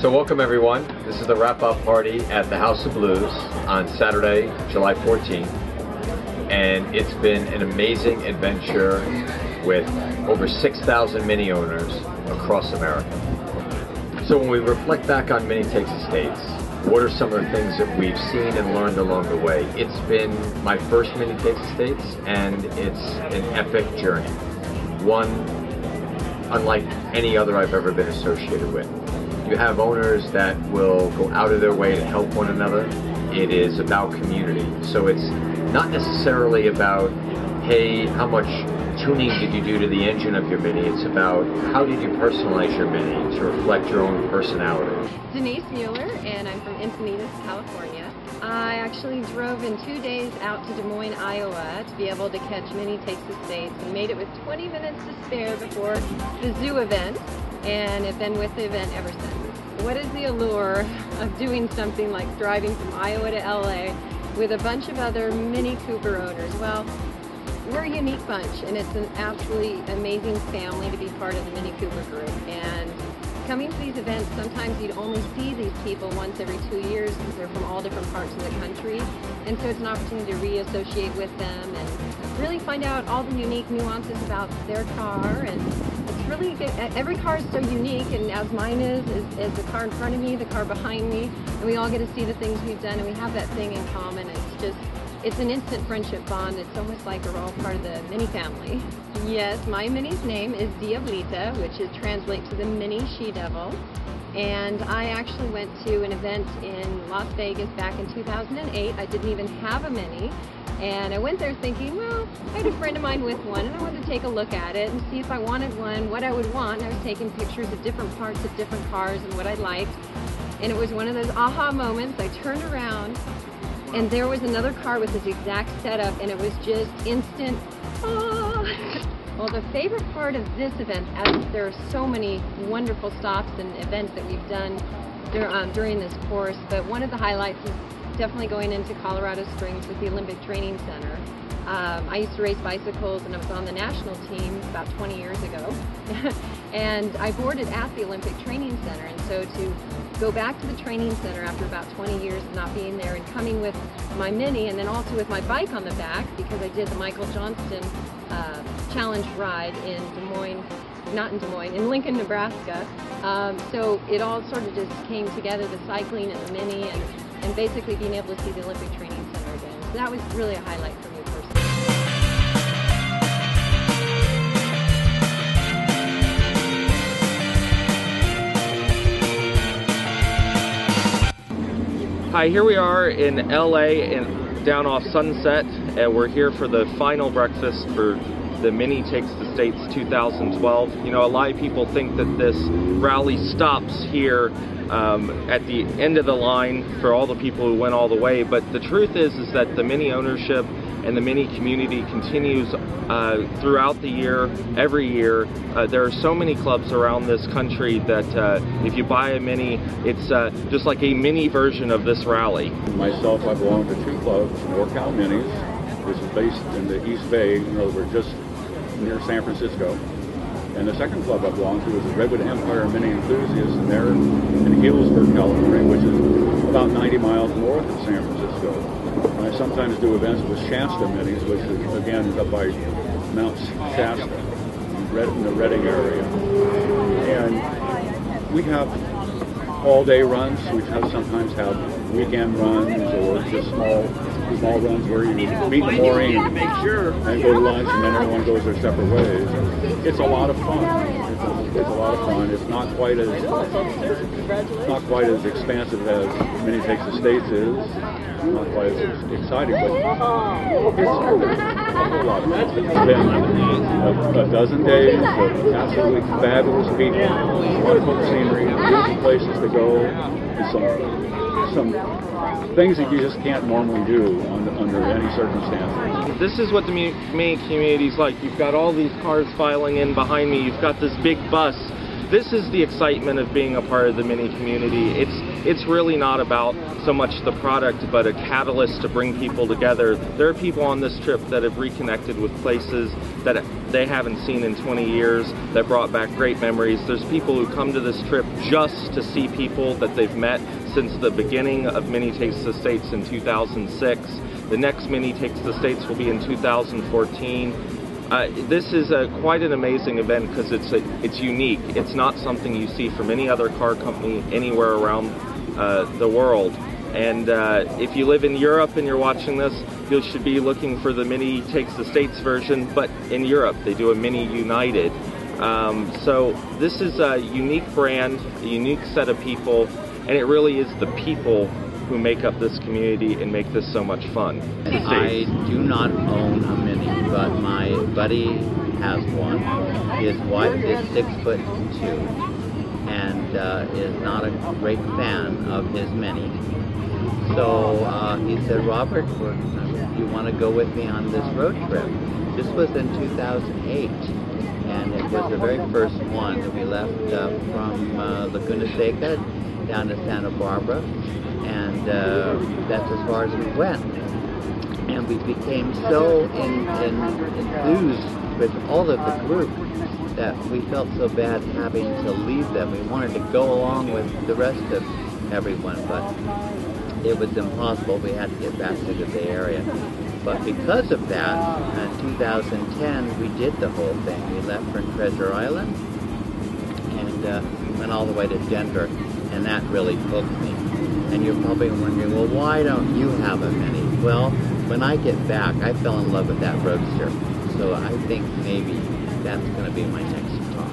So welcome everyone. This is the wrap-up party at the House of Blues on Saturday, July 14th. And it's been an amazing adventure with over 6,000 Mini owners across America. So when we reflect back on Mini Takes Estates, what are some of the things that we've seen and learned along the way? It's been my first Mini Takes Estates, and it's an epic journey. One unlike any other I've ever been associated with. You have owners that will go out of their way to help one another. It is about community. So it's not necessarily about, hey, how much tuning did you do to the engine of your Mini? It's about how did you personalize your Mini to reflect your own personality. Denise Mueller, and I'm from Encinitas, California. I actually drove in 2 days out to Des Moines, Iowa to be able to catch Mini Takes Estates, and made it with 20 minutes to spare before the zoo event, and have been with the event ever since. What is the allure of doing something like driving from Iowa to LA with a bunch of other Mini Cooper owners? Well, we're a unique bunch, and it's an absolutely amazing family to be part of the Mini Cooper group. And coming to these events, sometimes you'd only see these people once every 2 years because they're from all different parts of the country. And so it's an opportunity to reassociate with them and really find out all the unique nuances about their car. And it's really good. Every car is so unique, and as mine is the car in front of me, the car behind me, and we all get to see the things we've done, and we have that thing in common. It's an instant friendship bond. It's almost like we're all part of the Mini family. Yes, my Mini's name is Diablita, which translates to the Mini She-Devil. And I actually went to an event in Las Vegas back in 2008. I didn't even have a Mini. And I went there thinking, well, I had a friend of mine with one, and I wanted to take a look at it and see if I wanted one, what I would want. And I was taking pictures of different parts of different cars and what I liked. And it was one of those aha moments. I turned around, and there was another car with this exact setup, and it was just instant, oh. Well, the favorite part of this event, as there are so many wonderful stops and events that we've done during this course, but one of the highlights is definitely going into Colorado Springs with the Olympic Training Center. I used to race bicycles, and I was on the national team about 20 years ago. And I boarded at the Olympic Training Center, and so to go back to the training center after about 20 years of not being there and coming with my Mini, and then also with my bike on the back, because I did the Michael Johnston challenge ride in Des Moines, not in Des Moines, in Lincoln, Nebraska. So it all sort of just came together, the cycling and the Mini, and basically being able to see the Olympic Training Center again. So that was really a highlight for me personally. Hi, here we are in LA and down off Sunset, and we're here for the final breakfast for the Mini Takes Estates 2012. You know, a lot of people think that this rally stops here at the end of the line for all the people who went all the way, but the truth is that the Mini ownership and the Mini community continues throughout the year, every year. There are so many clubs around this country that if you buy a Mini, it's just like a mini version of this rally. Myself, I belong to two clubs, NorCal Minis, which is based in the East Bay, in other words, just near San Francisco. And the second club I belong to is the Redwood Empire Mini Enthusiasts, and they're in Healdsburg, California, which is about 90 miles north of San Francisco. And I sometimes do events with Shasta Minis, which is, again, up by Mount Shasta, in the Redding area. And we have all-day runs. We sometimes have weekend runs or just small runs where you meet in the morning and go to lunch, and then everyone goes their separate ways. It's a lot of fun. It's a lot of fun. It's not quite as expansive as Mini Takes Estates is. Not quite as exciting, but it's a whole lot of fun. It's been a dozen days of absolutely fabulous people, wonderful scenery, beautiful places to go, and some things that you just can't normally do under any circumstances. This is what the Mini community is like. You've got all these cars filing in behind me. You've got this big bus. This is the excitement of being a part of the Mini community. it's really not about so much the product, but a catalyst to bring people together. There are people on this trip that have reconnected with places that they haven't seen in 20 years, that brought back great memories. There's people who come to this trip just to see people that they've met since the beginning of Mini Takes the States in 2006. The next Mini Takes the States will be in 2014. This is quite an amazing event because it's unique. It's not something you see from any other car company anywhere around the world. And if you live in Europe and you're watching this, you should be looking for the Mini Takes the States version, but in Europe they do a Mini United. So this is a unique brand, a unique set of people, and it really is the people who make up this community and make this so much fun. I do not own a Mini, but my buddy has one. His wife is 6'2" and is not a great fan of his Mini. So he said, Robert, you want to go with me on this road trip? This was in 2008, and it was the very first one that we left from Laguna Seca down to Santa Barbara, and that's as far as we went. And we became so enthused with all of the group that we felt so bad having to leave them. We wanted to go along with the rest of everyone, but it was impossible. We had to get back to the Bay Area. But because of that, in 2010, we did the whole thing. We left from Treasure Island and went all the way to Denver, and that really hooked me. And you're probably wondering, well, why don't you have a Mini? Well, when I get back, I fell in love with that Roadster. So I think maybe that's going to be my next car.